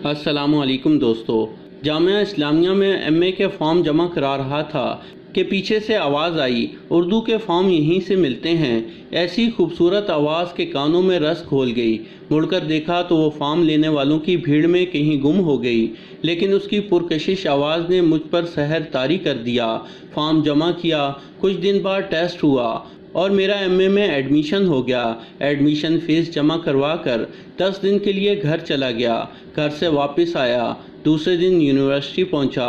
السلام علیکم دوستو، جامعہ اسلامیہ میں ایم اے کے فارم جمع کرا رہا تھا کہ پیچھے سے آواز آئی، اردو کے فارم یہیں سے ملتے ہیں۔ ایسی خوبصورت آواز کے کانوں میں رس گھول گئی۔ مڑ کر دیکھا تو وہ فارم لینے والوں کی بھیڑ میں کہیں گم ہو گئی، لیکن اس کی پرکشش آواز نے مجھ پر سحر طاری کر دیا۔ فارم جمع کیا، کچھ دن بعد ٹیسٹ ہوا اور میرا ایم اے میں ایڈمیشن ہو گیا۔ ایڈمیشن فیس جمع کروا کر 10 دن کے لیے گھر چلا گیا۔ گھر سے واپس آیا، دوسرے دن یونیورسٹی پہنچا۔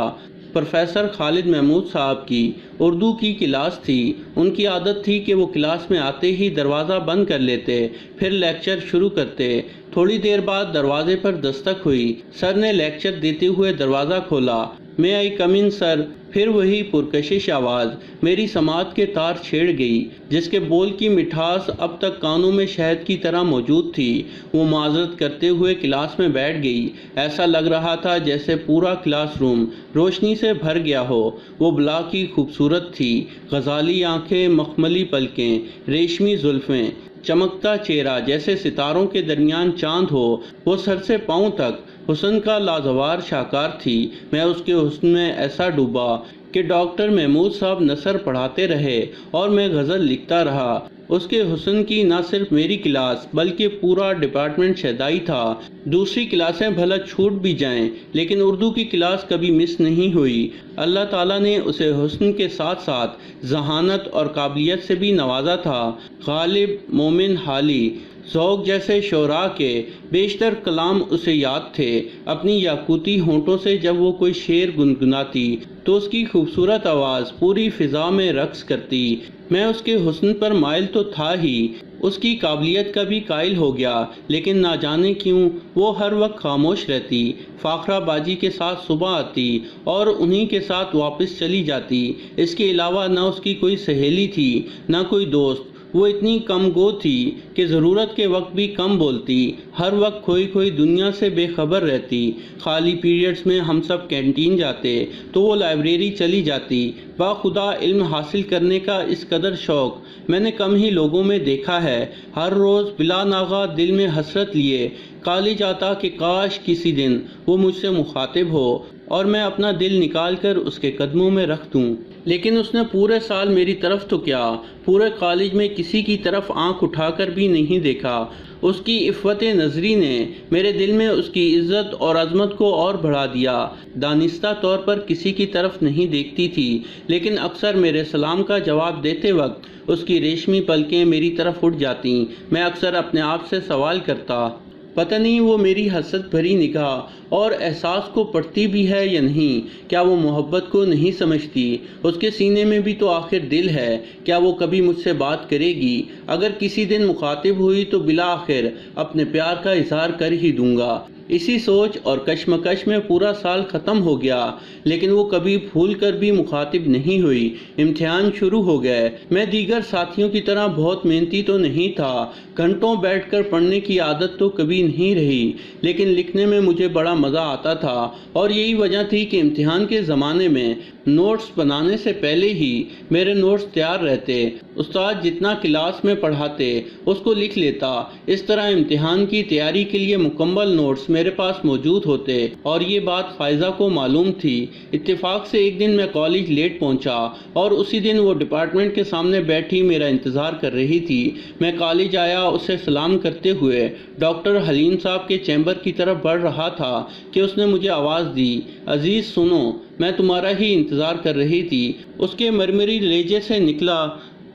پروفیسر خالد محمود صاحب کی اردو کی کلاس تھی۔ ان کی عادت تھی کہ وہ کلاس میں آتے ہی دروازہ بند کر لیتے، پھر لیکچر شروع کرتے۔ تھوڑی دیر بعد دروازے پر دستک ہوئی۔ سر نے لیکچر دیتے ہوئے دروازہ کھولا۔ میں آئی کم ان سر؟ پھر وہی پرکشش آواز میری سماعت کے تار چھیڑ گئی، جس کے بول کی مٹھاس اب تک کانوں میں شہد کی طرح موجود تھی۔ وہ معذرت کرتے ہوئے کلاس میں بیٹھ گئی۔ ایسا لگ رہا تھا جیسے پورا کلاس روم روشنی سے بھر گیا ہو۔ وہ بلا کی خوبصورت تھی، غزالی آنکھیں، مخملی پلکیں، ریشمی زلفیں، چمکتا چہرہ جیسے ستاروں کے درمیان چاند ہو۔ وہ سر سے پاؤں تک حسن کا لازوار شاہکار تھی۔ میں اس کے حسن میں ایسا ڈوبا کہ ڈاکٹر محمود صاحب نثر پڑھاتے رہے اور میں غزل لکھتا رہا۔ اس کے حسن کی نہ صرف میری کلاس بلکہ پورا ڈپارٹمنٹ شیدائی تھا۔ دوسری کلاسیں بھلا چھوٹ بھی جائیں، لیکن اردو کی کلاس کبھی مس نہیں ہوئی۔ اللہ تعالیٰ نے اسے حسن کے ساتھ ساتھ ذہانت اور قابلیت سے بھی نوازا تھا۔ غالب، مومن، حالی، ذوق جیسے شعراء کے بیشتر کلام اسے یاد تھے۔ اپنی یاقوتی ہونٹوں سے جب وہ کوئی شعر گنگناتی تو اس کی خوبصورت آواز پوری فضا میں رقص کرتی۔ میں اس کے حسن پر مائل تو تھا ہی، اس کی قابلیت کا بھی قائل ہو گیا، لیکن نہ جانے کیوں وہ ہر وقت خاموش رہتی۔ فاخرہ بازی کے ساتھ صبح آتی اور انہی کے ساتھ واپس چلی جاتی۔ اس کے علاوہ نہ اس کی کوئی سہیلی تھی، نہ کوئی دوست۔ وہ اتنی کم گو تھی کہ ضرورت کے وقت بھی کم بولتی، ہر وقت کھوئی دنیا سے بے خبر رہتی۔ خالی پیریڈز میں ہم سب کینٹین جاتے تو وہ لائبریری چلی جاتی۔ باخدا علم حاصل کرنے کا اس قدر شوق میں نے کم ہی لوگوں میں دیکھا ہے۔ ہر روز بلا ناغہ دل میں حسرت لیے کالج آتا کہ کاش کسی دن وہ مجھ سے مخاطب ہو اور میں اپنا دل نکال کر اس کے قدموں میں رکھ دوں۔ لیکن اس نے پورے سال میری طرف تو کیا، پورے کالج میں کسی کی طرف آنکھ اٹھا کر بھی نہیں دیکھا۔ اس کی عفت نظری نے میرے دل میں اس کی عزت اور عظمت کو اور بڑھا دیا۔ دانستہ طور پر کسی کی طرف نہیں دیکھتی تھی، لیکن اکثر میرے سلام کا جواب دیتے وقت اس کی ریشمی پلکیں میری طرف اٹھ جاتیں۔ میں اکثر اپنے آپ سے سوال کرتا، پتہ نہیں وہ میری حسرت بھری نگاہ اور احساس کو پڑھتی بھی ہے یا نہیں؟ کیا وہ محبت کو نہیں سمجھتی؟ اس کے سینے میں بھی تو آخر دل ہے۔ کیا وہ کبھی مجھ سے بات کرے گی؟ اگر کسی دن مخاطب ہوئی تو بالآخر اپنے پیار کا اظہار کر ہی دوں گا۔ اسی سوچ اور کشمکش میں پورا سال ختم ہو گیا، لیکن وہ کبھی بھول کر بھی مخاطب نہیں ہوئی۔ امتحان شروع ہو گئے۔ میں دیگر ساتھیوں کی طرح بہت محنتی تو نہیں تھا، گھنٹوں بیٹھ کر پڑھنے کی عادت تو کبھی نہیں رہی، لیکن لکھنے میں مجھے بڑا مزہ آتا تھا، اور یہی وجہ تھی کہ امتحان کے زمانے میں نوٹس بنانے سے پہلے ہی میرے نوٹس تیار رہتے۔ استاد جتنا کلاس میں پڑھاتے اس کو لکھ لیتا۔ اس طرح امتحان کی تیاری کے لیے مکمل نوٹس میرے پاس موجود ہوتے، اور یہ بات فائزہ کو معلوم تھی۔ اتفاق سے ایک دن میں کالج لیٹ پہنچا اور اسی دن وہ ڈپارٹمنٹ کے سامنے بیٹھی میرا انتظار کر رہی تھی۔ میں کالج آیا، اسے سلام کرتے ہوئے ڈاکٹر حلیم صاحب کے چیمبر کی طرف بڑھ رہا تھا کہ اس نے مجھے آواز دی، عزیز سنو، میں تمہارا ہی انتظار کر رہی تھی۔ اس کے مرمری لہجے سے نکلا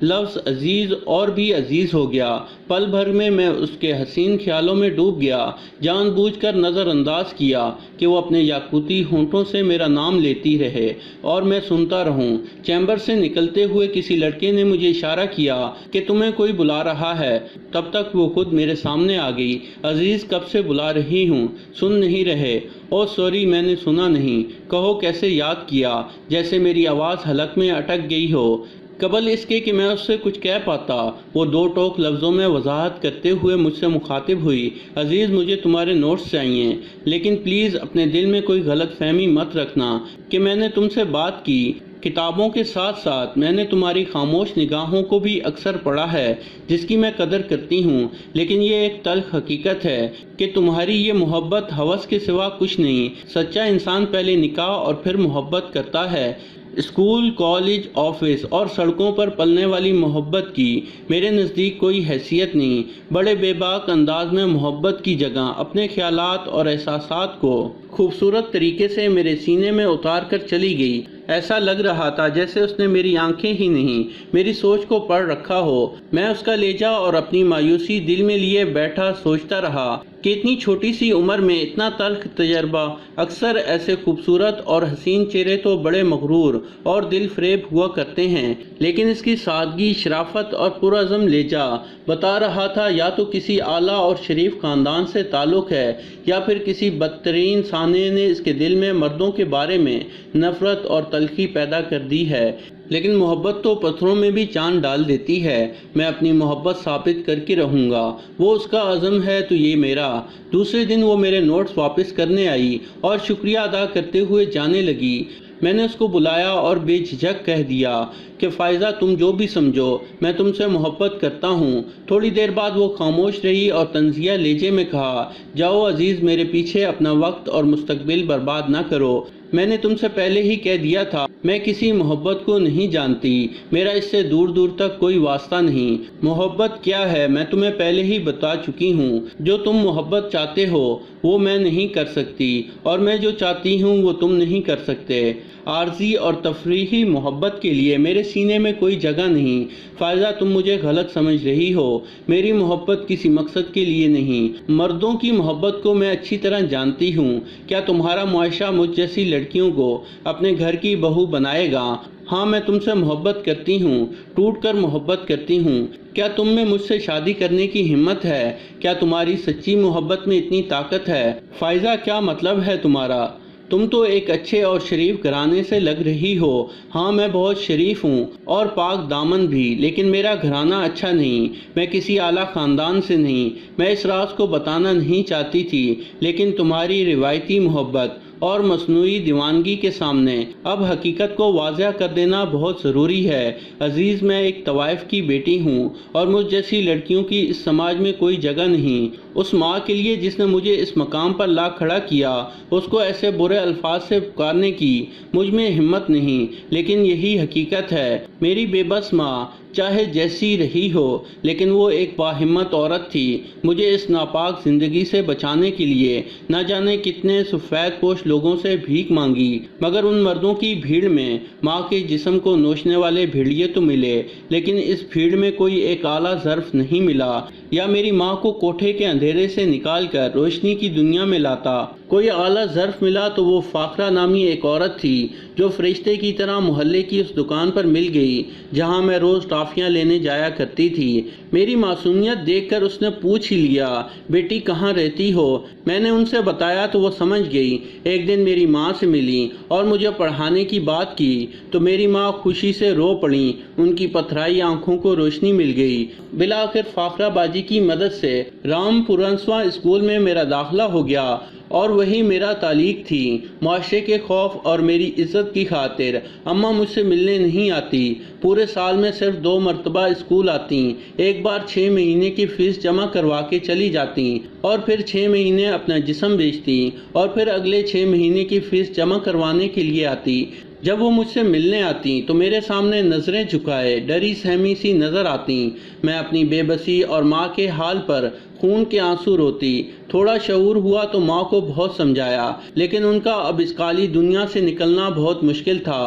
لفظ عزیز اور بھی عزیز ہو گیا۔ پل بھر میں اس کے حسین خیالوں میں ڈوب گیا، جان بوجھ کر نظر انداز کیا کہ وہ اپنے یاقوتی ہونٹوں سے میرا نام لیتی رہے اور میں سنتا رہوں۔ چیمبر سے نکلتے ہوئے کسی لڑکے نے مجھے اشارہ کیا کہ تمہیں کوئی بلا رہا ہے، تب تک وہ خود میرے سامنے آ گئی۔ عزیز کب سے بلا رہی ہوں، سن نہیں رہے؟ او سوری، میں نے سنا نہیں، کہو کیسے یاد کیا؟ جیسے میری آواز حلق میں اٹک گئی ہو۔ قبل اس کے کہ میں اس سے کچھ کہہ پاتا، وہ دو ٹوک لفظوں میں وضاحت کرتے ہوئے مجھ سے مخاطب ہوئی، عزیز مجھے تمہارے نوٹس چاہیے، لیکن پلیز اپنے دل میں کوئی غلط فہمی مت رکھنا کہ میں نے تم سے بات کی۔ کتابوں کے ساتھ ساتھ میں نے تمہاری خاموش نگاہوں کو بھی اکثر پڑھا ہے، جس کی میں قدر کرتی ہوں، لیکن یہ ایک تلخ حقیقت ہے کہ تمہاری یہ محبت ہوس کے سوا کچھ نہیں۔ سچا انسان پہلے نکاح اور پھر محبت کرتا ہے۔ اسکول، کالج، آفس اور سڑکوں پر پلنے والی محبت کی میرے نزدیک کوئی حیثیت نہیں۔ بڑے بے باک انداز میں محبت کی جگہ اپنے خیالات اور احساسات کو خوبصورت طریقے سے میرے سینے میں اتار کر چلی گئی۔ ایسا لگ رہا تھا جیسے اس نے میری آنکھیں ہی نہیں، میری سوچ کو پڑھ رکھا ہو۔ میں اس کا لہجہ اور اپنی مایوسی دل میں لیے بیٹھا سوچتا رہا کہ اتنی چھوٹی سی عمر میں اتنا تلخ تجربہ۔ اکثر ایسے خوبصورت اور حسین چہرے تو بڑے مغرور اور دل فریب ہوا کرتے ہیں، لیکن اس کی سادگی، شرافت اور پرعزم لہجہ بتا رہا تھا یا تو کسی اعلیٰ اور شریف خاندان سے تعلق ہے یا پھر کسی بدترین سانحے نے اس کے دل میں مردوں کے بارے میں نفرت اور تلخی پیدا کر دی ہے۔ لیکن محبت تو پتھروں میں بھی چاند ڈال دیتی ہے۔ میں اپنی محبت ثابت کر کے رہوں گا، وہ اس کا عزم ہے تو یہ میرا۔ دوسرے دن وہ میرے نوٹس واپس کرنے آئی اور شکریہ ادا کرتے ہوئے جانے لگی۔ میں نے اس کو بلایا اور بے جھجک کہہ دیا کہ فائزہ، تم جو بھی سمجھو، میں تم سے محبت کرتا ہوں۔ تھوڑی دیر بعد وہ خاموش رہی اور طنزیہ لہجے میں کہا، جاؤ عزیز، میرے پیچھے اپنا وقت اور مستقبل برباد نہ کرو۔ میں نے تم سے پہلے ہی کہہ دیا تھا، میں کسی محبت کو نہیں جانتی، میرا اس سے دور دور تک کوئی واسطہ نہیں۔ محبت کیا ہے میں تمہیں پہلے ہی بتا چکی ہوں۔ جو تم محبت چاہتے ہو وہ میں نہیں کر سکتی، اور میں جو چاہتی ہوں وہ تم نہیں کر سکتے۔ عارضی اور تفریحی محبت کے لیے میرے سینے میں کوئی جگہ نہیں۔ فائزہ، تم مجھے غلط سمجھ رہی ہو، میری محبت کسی مقصد کے لیے نہیں۔ مردوں کی محبت کو میں اچھی طرح جانتی ہوں۔ کیا تمہارا معاشرہ مجھ جیسی لڑکیوں کو اپنے گھر کی بہو بنائے گا؟ ہاں، میں تم سے محبت کرتی ہوں، ٹوٹ کر محبت کرتی ہوں۔ کیا تم میں مجھ سے شادی کرنے کی ہمت ہے؟ کیا تمہاری سچی محبت میں اتنی طاقت ہے؟ فائزہ، کیا مطلب ہے تمہارا؟ تم تو ایک اچھے اور شریف گھرانے سے لگ رہی ہو۔ ہاں، میں بہت شریف ہوں اور پاک دامن بھی، لیکن میرا گھرانہ اچھا نہیں، میں کسی اعلیٰ خاندان سے نہیں۔ میں اس راز کو بتانا نہیں چاہتی تھی، لیکن تمہاری روایتی محبت اور مصنوعی دیوانگی کے سامنے اب حقیقت کو واضح کر دینا بہت ضروری ہے۔ عزیز، میں ایک طوائف کی بیٹی ہوں اور مجھ جیسی لڑکیوں کی اس سماج میں کوئی جگہ نہیں۔ اس ماں کے لیے جس نے مجھے اس مقام پر لا کھڑا کیا، اس کو ایسے برے الفاظ سے پکارنے کی مجھ میں ہمت نہیں، لیکن یہی حقیقت ہے۔ میری بے بس ماں چاہے جیسی رہی ہو، لیکن وہ ایک باہمت عورت تھی۔ مجھے اس ناپاک زندگی سے بچانے کے لیے نہ جانے کتنے سفید پوش لوگوں سے بھیک مانگی، مگر ان مردوں کی بھیڑ میں ماں کے جسم کو نوچنے والے بھیڑیے تو ملے، لیکن اس بھیڑ میں کوئی ایک اعلیٰ ظرف نہیں ملا یا میری ماں کو کوٹھے کے اندھیرے سے نکال کر روشنی کی دنیا میں لاتا۔ کوئی اعلیٰ ظرف ملا تو وہ فاخرہ نامی ایک عورت تھی جو فرشتے کی طرح محلے کی اس دکان پر مل گئی جہاں میں روز ٹافیاں لینے جایا کرتی تھی۔ میری معصومیت دیکھ کر اس نے پوچھ ہی لیا، بیٹی کہاں رہتی ہو؟ میں نے ان سے بتایا تو وہ سمجھ گئی۔ ایک دن میری ماں سے ملی اور مجھے پڑھانے کی بات کی تو میری ماں خوشی سے رو پڑی، ان کی پتھرائی آنکھوں کو روشنی مل گئی۔ بالآخر فاخرہ باجی کی مدد سے رام پورنسوا اسکول میں میرا داخلہ ہو گیا اور وہی میرا تعلق تھی۔ معاشرے کے خوف اور میری عزت کی خاطر اماں مجھ سے ملنے نہیں آتی۔ پورے سال میں صرف 2 مرتبہ اسکول آتی، ایک بار 6 مہینے کی فیس جمع کروا کے چلی جاتی اور پھر 6 مہینے اپنا جسم بیچتی اور پھر اگلے 6 مہینے کی فیس جمع کروانے کے لیے آتی۔ جب وہ مجھ سے ملنے آتی تو میرے سامنے نظریں جھکائے ڈری سہمی سی نظر آتی۔ میں اپنی بے بسی اور ماں کے حال پر خون کے آنسو روتی۔ تھوڑا شعور ہوا تو ماں کو بہت سمجھایا، لیکن ان کا اب اس کالی دنیا سے نکلنا بہت مشکل تھا۔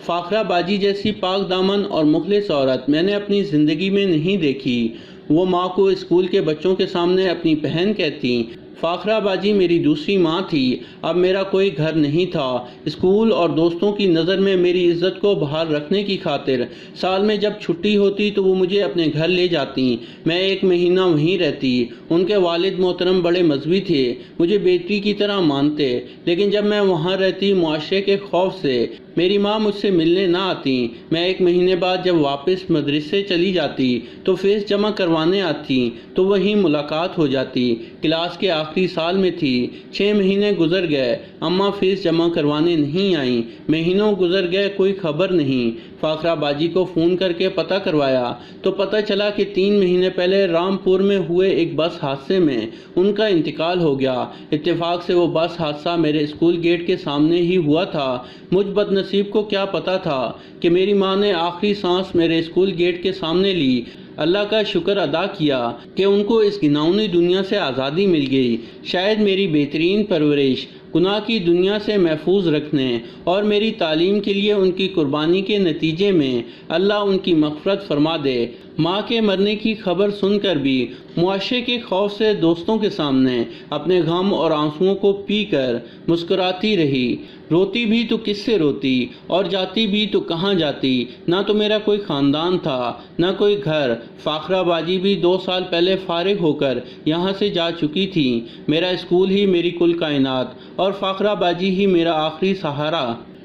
فاخرہ باجی جیسی پاک دامن اور مخلص عورت میں نے اپنی زندگی میں نہیں دیکھی۔ وہ ماں کو اسکول کے بچوں کے سامنے اپنی بہن کہتی۔ فاخرہ باجی میری دوسری ماں تھی۔ اب میرا کوئی گھر نہیں تھا۔ اسکول اور دوستوں کی نظر میں میری عزت کو بحال رکھنے کی خاطر سال میں جب چھٹی ہوتی تو وہ مجھے اپنے گھر لے جاتی۔ میں 1 مہینہ وہیں رہتی۔ ان کے والد محترم بڑے مذہبی تھے، مجھے بیٹی کی طرح مانتے، لیکن جب میں وہاں رہتی معاشرے کے خوف سے میری ماں مجھ سے ملنے نہ آتی۔ میں 1 مہینے بعد جب واپس مدرسے چلی جاتی تو فیس جمع کروانے آتی تو وہیں ملاقات ہو جاتی۔ کلاس کے آخری سال میں تھی۔ 6 مہینے گزر گئے، اماں فیس جمع کروانے نہیں آئیں۔ مہینوں گزر گئے، کوئی خبر نہیں۔ فاخرہ باجی کو فون کر کے پتہ کروایا تو پتہ چلا کہ 3 مہینے پہلے رامپور میں ہوئے ایک بس حادثے میں ان کا انتقال ہو گیا۔ اتفاق سے وہ بس حادثہ میرے اسکول گیٹ کے سامنے ہی ہوا تھا۔ مجھ بد نصیب کو کیا پتہ تھا کہ میری ماں نے آخری سانس میرے اسکول گیٹ کے سامنے لی۔ اللہ کا شکر ادا کیا کہ ان کو اس گھناؤنی دنیا سے آزادی مل گئی۔ شاید میری بہترین پرورش، گناہ کی دنیا سے محفوظ رکھنے اور میری تعلیم کے لیے ان کی قربانی کے نتیجے میں اللہ ان کی مغفرت فرما دے۔ ماں کے مرنے کی خبر سن کر بھی معاشرے کے خوف سے دوستوں کے سامنے اپنے غم اور آنسوؤں کو پی کر مسکراتی رہی۔ روتی بھی تو کس سے روتی اور جاتی بھی تو کہاں جاتی؟ نہ تو میرا کوئی خاندان تھا، نہ کوئی گھر۔ فاخرہ باجی بھی 2 سال پہلے فارغ ہو کر یہاں سے جا چکی تھی۔ میرا اسکول ہی میری کل کائنات اور فاخرہ باجی ہی میرا آخری سہارا۔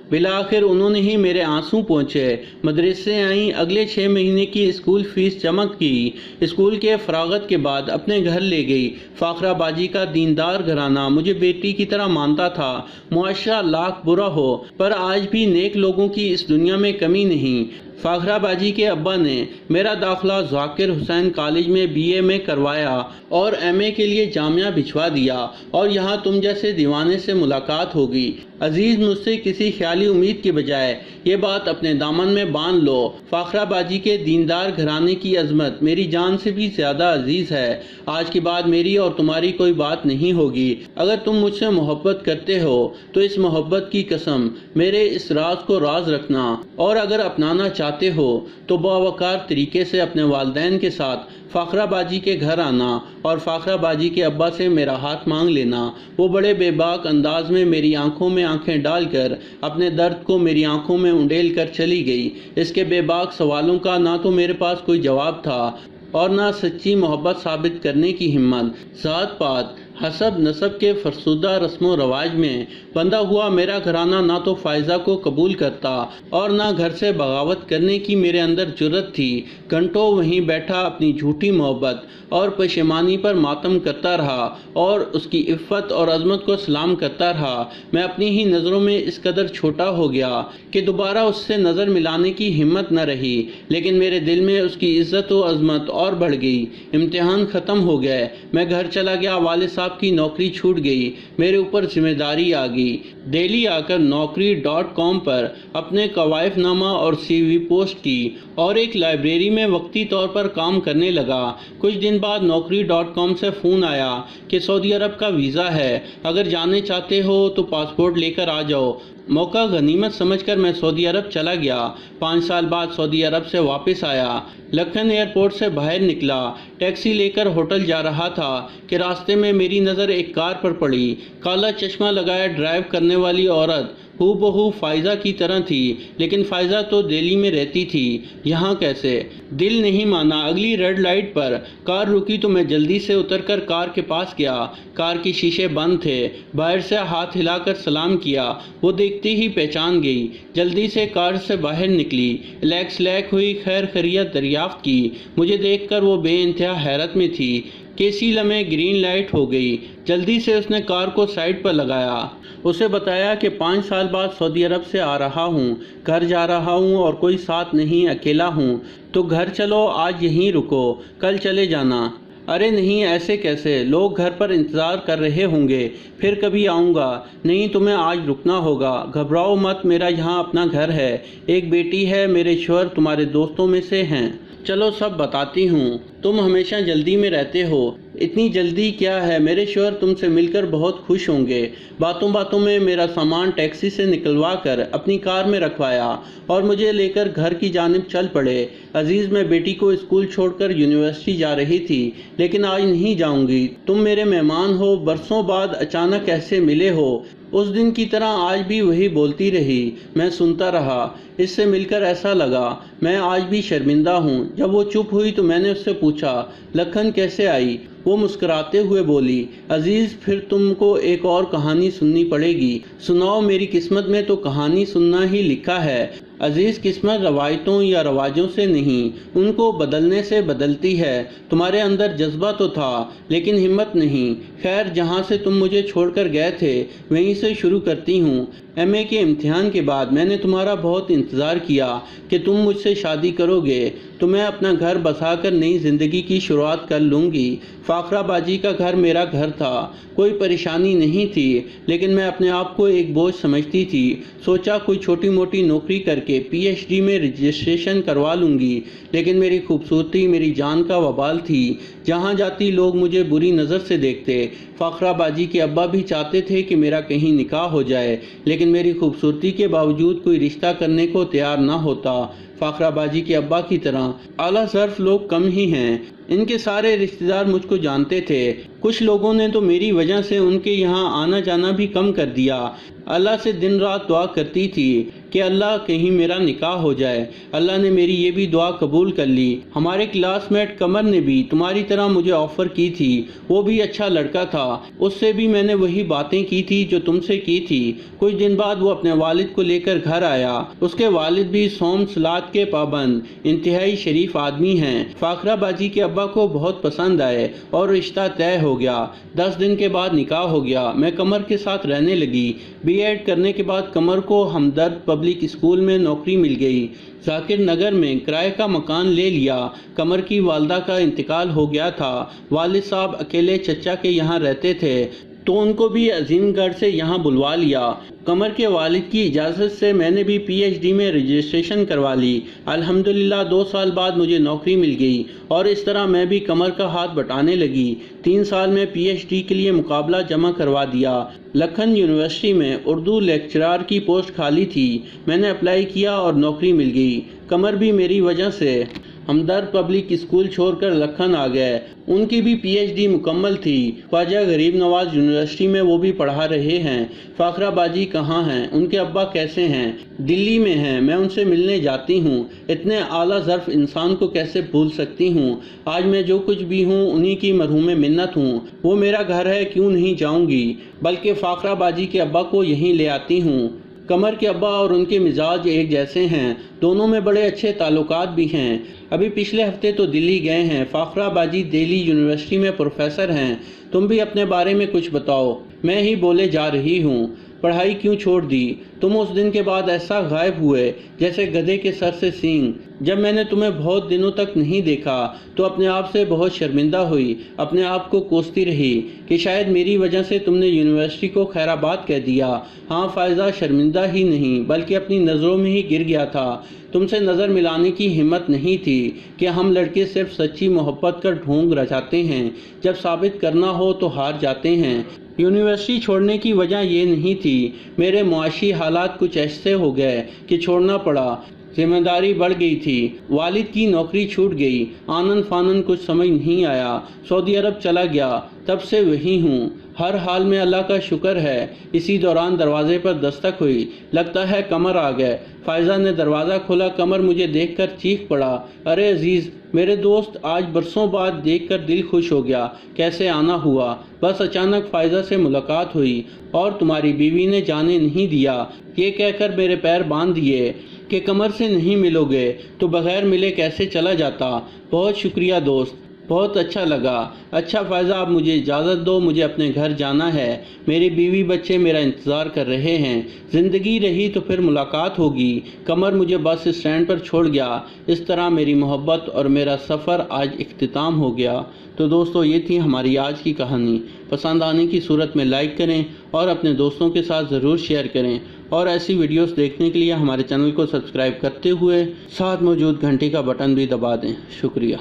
بالآخر انہوں نے ہی میرے آنسو پہنچے۔ مدرسے آئیں، اگلے 6 مہینے کی اسکول فیس جمع کی، اسکول کے فراغت کے بعد اپنے گھر لے گئی۔ فاخرہ باجی کا دیندار گھرانہ مجھے بیٹی کی طرح مانتا تھا۔ معاشرہ لاکھ برا ہو پر آج بھی نیک لوگوں کی اس دنیا میں کمی نہیں۔ فاخرہ باجی کے ابا نے میرا داخلہ ذاکر حسین کالج میں BA میں کروایا اور MA کے لیے جامعہ بھجوا دیا، اور یہاں تم جیسے دیوانے سے ملاقات ہوگی۔ عزیز، مجھ سے کسی خیالی امید کے بجائے یہ بات اپنے دامن میں باندھ لو، فاخرہ باجی کے دیندار گھرانے کی عظمت میری جان سے بھی زیادہ عزیز ہے۔ آج کے بعد میری اور تمہاری کوئی بات نہیں ہوگی۔ اگر تم مجھ سے محبت کرتے ہو تو اس محبت کی قسم میرے اس راز کو راز رکھنا، اور اگر اپنانا چاہتے ہو تو باوقار طریقے سے اپنے والدین کے ساتھ فاخرہ باجی کے گھر آنا اور فاخرہ باجی کے ابا سے میرا ہاتھ مانگ لینا۔ وہ بڑے بے باک انداز میں میری آنکھوں میں آنکھیں ڈال کر اپنے درد کو میری آنکھوں میں انڈیل کر چلی گئی۔ اس کے بے باک سوالوں کا نہ تو میرے پاس کوئی جواب تھا اور نہ سچی محبت ثابت کرنے کی ہمت۔ ذات پات، حسب نسب کے فرسودہ رسم و رواج میں بندھا ہوا میرا گھرانہ نہ تو فائزہ کو قبول کرتا اور نہ گھر سے بغاوت کرنے کی میرے اندر جرت تھی۔ گھنٹوں وہیں بیٹھا اپنی جھوٹی محبت اور پشیمانی پر ماتم کرتا رہا اور اس کی عفت اور عظمت کو سلام کرتا رہا۔ میں اپنی ہی نظروں میں اس قدر چھوٹا ہو گیا کہ دوبارہ اس سے نظر ملانے کی ہمت نہ رہی، لیکن میرے دل میں اس کی عزت و عظمت اور بڑھ گئی۔ امتحان ختم ہو گئے، میں گھر چلا گیا، والد صاحب کی نوکری چھوٹ گئی، میرے اوپر ذمہ داری آ گئی۔ دہلی آ کر naukri.com پر اپنے کوائف نامہ اور CV پوسٹ کی اور ایک لائبریری میں وقتی طور پر کام کرنے لگا۔ کچھ دن بعد naukri.com سے فون آیا کہ سعودی عرب کا ویزا ہے، اگر جانے چاہتے ہو تو پاسپورٹ لے کر آ جاؤ۔ موقع غنیمت سمجھ کر میں سعودی عرب چلا گیا۔ 5 سال بعد سعودی عرب سے واپس آیا۔ لکھن ایئرپورٹ سے باہر نکلا، ٹیکسی لے کر ہوٹل جا رہا تھا کہ راستے میں میری نظر ایک کار پر پڑی۔ کالا چشمہ لگائے ڈرائیو کرنے والی عورت ہو بہو فائزہ کی طرح تھی، لیکن فائزہ تو دہلی میں رہتی تھی، یہاں کیسے؟ دل نہیں مانا۔ اگلی ریڈ لائٹ پر کار رکی تو میں جلدی سے اتر کر کار کے پاس گیا۔ کار کے شیشے بند تھے، باہر سے ہاتھ ہلا کر سلام کیا، وہ دیکھتے ہی پہچان گئی۔ جلدی سے کار سے باہر نکلی، الیک سلیک ہوئی، خیر خیریت دریافت کی۔ مجھے دیکھ کر وہ بے انتہا حیرت میں تھی کہ اسی لمحے گرین لائٹ ہو گئی۔ جلدی سے اس نے کار کو سائڈ پر لگایا، اسے بتایا کہ 5 سال بعد سعودی عرب سے آ رہا ہوں، گھر جا رہا ہوں اور کوئی ساتھ نہیں، اکیلا ہوں۔ تو گھر چلو، آج یہیں رکو، کل چلے جانا۔ ارے نہیں، ایسے کیسے؟ لوگ گھر پر انتظار کر رہے ہوں گے، پھر کبھی آؤں گا۔ نہیں، تمہیں آج رکنا ہوگا، گھبراؤ مت، میرا یہاں اپنا گھر ہے، ایک بیٹی ہے، میرے شوہر تمہارے دوستوں میں سے ہیں۔ چلو سب بتاتی ہوں، تم ہمیشہ جلدی میں رہتے ہو، اتنی جلدی کیا ہے؟ میرے شوہر تم سے مل کر بہت خوش ہوں گے۔ باتوں باتوں میں میرا سامان ٹیکسی سے نکلوا کر اپنی کار میں رکھوایا اور مجھے لے کر گھر کی جانب چل پڑے۔ عزیز، میں بیٹی کو اسکول چھوڑ کر یونیورسٹی جا رہی تھی، لیکن آج نہیں جاؤں گی، تم میرے مہمان ہو، برسوں بعد اچانک ایسے ملے ہو۔ اس دن کی طرح آج بھی وہی بولتی رہی، میں سنتا رہا۔ اس سے مل کر ایسا لگا میں آج بھی شرمندہ ہوں۔ جب وہ چپ ہوئی تو میں نے اس سے پوچھا، لکھن کیسے آئی؟ وہ مسکراتے ہوئے بولی، عزیز پھر تم کو ایک اور کہانی سننی پڑے گی۔ سناؤ، میری قسمت میں تو کہانی سننا ہی لکھا ہے۔ عزیز قسمت روایتوں یا رواجوں سے نہیں، ان کو بدلنے سے بدلتی ہے۔ تمہارے اندر جذبہ تو تھا لیکن ہمت نہیں۔ خیر، جہاں سے تم مجھے چھوڑ کر گئے تھے وہیں سے شروع کرتی ہوں۔ ایم اے کے امتحان کے بعد میں نے تمہارا بہت انتظار کیا کہ تم مجھ سے شادی کرو گے تو میں اپنا گھر بسا کر نئی زندگی کی شروعات کر لوں گی۔ فاخرہ باجی کا گھر میرا گھر تھا، کوئی پریشانی نہیں تھی، لیکن میں اپنے آپ کو ایک بوجھ سمجھتی تھی۔ سوچا کوئی چھوٹی موٹی نوکری کر کے پی ایچ ڈی میں رجسٹریشن کروا لوں گی، لیکن میری خوبصورتی میری جان کا وبال تھی۔ جہاں جاتی لوگ مجھے بری نظر سے دیکھتے۔ فاخرہ باجی کے ابا بھی چاہتے تھے کہ میرا کہیں نکاح ہو جائے، لیکن میری خوبصورتی کے باوجود کوئی رشتہ کرنے کو تیار نہ ہوتا۔ فاخرہ باجی کے ابا کی طرح اعلیٰ ظرف لوگ کم ہی ہیں۔ ان کے سارے رشتہ دار مجھ کو جانتے تھے۔ کچھ لوگوں نے تو میری وجہ سے ان کے یہاں آنا جانا بھی کم کر دیا۔ اللہ سے دن رات دعا کرتی تھی کہ اللہ کہیں میرا نکاح ہو جائے۔ اللہ نے میری یہ بھی دعا قبول کر لی۔ ہمارے کلاس میٹ قمر نے بھی تمہاری طرح مجھے آفر کی تھی، وہ بھی اچھا لڑکا تھا، اس سے بھی میں نے وہی باتیں کی تھی جو تم سے کی تھی۔ کچھ دن بعد وہ اپنے والد کو لے کر گھر آیا۔ اس کے والد بھی صوم صلات کے پابند انتہائی شریف آدمی ہیں۔ فاخرہ باجی کے ابا کو بہت پسند آئے اور رشتہ طے ہو گیا۔ 10 دن کے بعد نکاح ہو گیا۔ میں قمر کے ساتھ رہنے لگی۔ بی ایڈ کرنے کے بعد قمر کو ہمدرد پبلک اسکول میں نوکری مل گئی۔ ذاکر نگر میں کرائے کا مکان لے لیا۔ قمر کی والدہ کا انتقال ہو گیا تھا۔ والد صاحب اکیلے چچا کے یہاں رہتے تھے تو ان کو بھی عظیم گڑھ سے یہاں بلوا لیا۔ قمر کے والد کی اجازت سے میں نے بھی پی ایچ ڈی میں رجسٹریشن کروا لی۔ الحمدللہ 2 سال بعد مجھے نوکری مل گئی اور اس طرح میں بھی قمر کا ہاتھ بٹانے لگی۔ 3 سال میں پی ایچ ڈی کے لیے مقابلہ جمع کروا دیا۔ لکھنؤ یونیورسٹی میں اردو لیکچرار کی پوسٹ خالی تھی۔ میں نے اپلائی کیا اور نوکری مل گئی۔ قمر بھی میری وجہ سے ہمدرد پبلک اسکول چھوڑ کر لکھنؤ آ گئے۔ ان کی بھی پی ایچ ڈی مکمل تھی۔ خواجہ غریب نواز یونیورسٹی میں وہ بھی پڑھا رہے ہیں۔ فاخرہ باجی کہاں ہیں؟ ان کے ابا کیسے ہیں؟ دلی میں ہیں، میں ان سے ملنے جاتی ہوں۔ اتنے اعلیٰ ظرف انسان کو کیسے بھول سکتی ہوں؟ آج میں جو کچھ بھی ہوں انہی کی مرحوم منت ہوں۔ وہ میرا گھر ہے، کیوں نہیں جاؤں گی؟ بلکہ فاخرہ باجی کے ابا کو یہیں لے آتی ہوں۔ قمر کے ابا اور ان کے مزاج ایک جیسے ہیں، دونوں میں بڑے اچھے تعلقات بھی ہیں۔ ابھی پچھلے ہفتے تو دلی گئے ہیں۔ فاخرہ باجی دہلی یونیورسٹی میں پروفیسر ہیں۔ تم بھی اپنے بارے میں کچھ بتاؤ۔ میں ہی بولے جا رہی ہوں۔ پڑھائی کیوں چھوڑ دی؟ تم اس دن کے بعد ایسا غائب ہوئے جیسے گدھے کے سر سے سینگ۔ جب میں نے تمہیں بہت دنوں تک نہیں دیکھا تو اپنے آپ سے بہت شرمندہ ہوئی، اپنے آپ کو کوستی رہی کہ شاید میری وجہ سے تم نے یونیورسٹی کو خیر آباد کہہ دیا۔ ہاں فائزہ، شرمندہ ہی نہیں بلکہ اپنی نظروں میں ہی گر گیا تھا۔ تم سے نظر ملانے کی ہمت نہیں تھی کہ ہم لڑکے صرف سچی محبت کا ڈھونگ رچاتے ہیں، جب ثابت کرنا ہو تو ہار جاتے ہیں۔ یونیورسٹی چھوڑنے کی وجہ یہ نہیں تھی، میرے معاشی حالات کچھ ایسے ہو گئے کہ چھوڑنا پڑا۔ ذمہ داری بڑھ گئی تھی، والد کی نوکری چھوٹ گئی، آنن فانن کچھ سمجھ نہیں آیا، سعودی عرب چلا گیا، تب سے وہی ہوں۔ ہر حال میں اللہ کا شکر ہے۔ اسی دوران دروازے پر دستک ہوئی، لگتا ہے قمر آ گئے۔ فائزہ نے دروازہ کھولا۔ قمر مجھے دیکھ کر چیخ پڑا، ارے عزیز میرے دوست، آج برسوں بعد دیکھ کر دل خوش ہو گیا، کیسے آنا ہوا؟ بس اچانک فائزہ سے ملاقات ہوئی اور تمہاری بیوی نے جانے نہیں دیا، یہ کہہ کر میرے پیر باندھ دیے کہ قمر سے نہیں ملو گے تو بغیر ملے کیسے چلا جاتا۔ بہت شکریہ دوست، بہت اچھا لگا۔ اچھا فائزہ، اب مجھے اجازت دو، مجھے اپنے گھر جانا ہے، میری بیوی بچے میرا انتظار کر رہے ہیں، زندگی رہی تو پھر ملاقات ہوگی۔ قمر مجھے بس اسٹینڈ پر چھوڑ گیا۔ اس طرح میری محبت اور میرا سفر آج اختتام ہو گیا۔ تو دوستو، یہ تھی ہماری آج کی کہانی۔ پسند آنے کی صورت میں لائک کریں اور اپنے دوستوں کے ساتھ ضرور شیئر کریں، اور ایسی ویڈیوز دیکھنے کے لیے ہمارے چینل کو سبسکرائب کرتے ہوئے ساتھ موجود گھنٹی کا بٹن بھی دبا دیں۔ شکریہ۔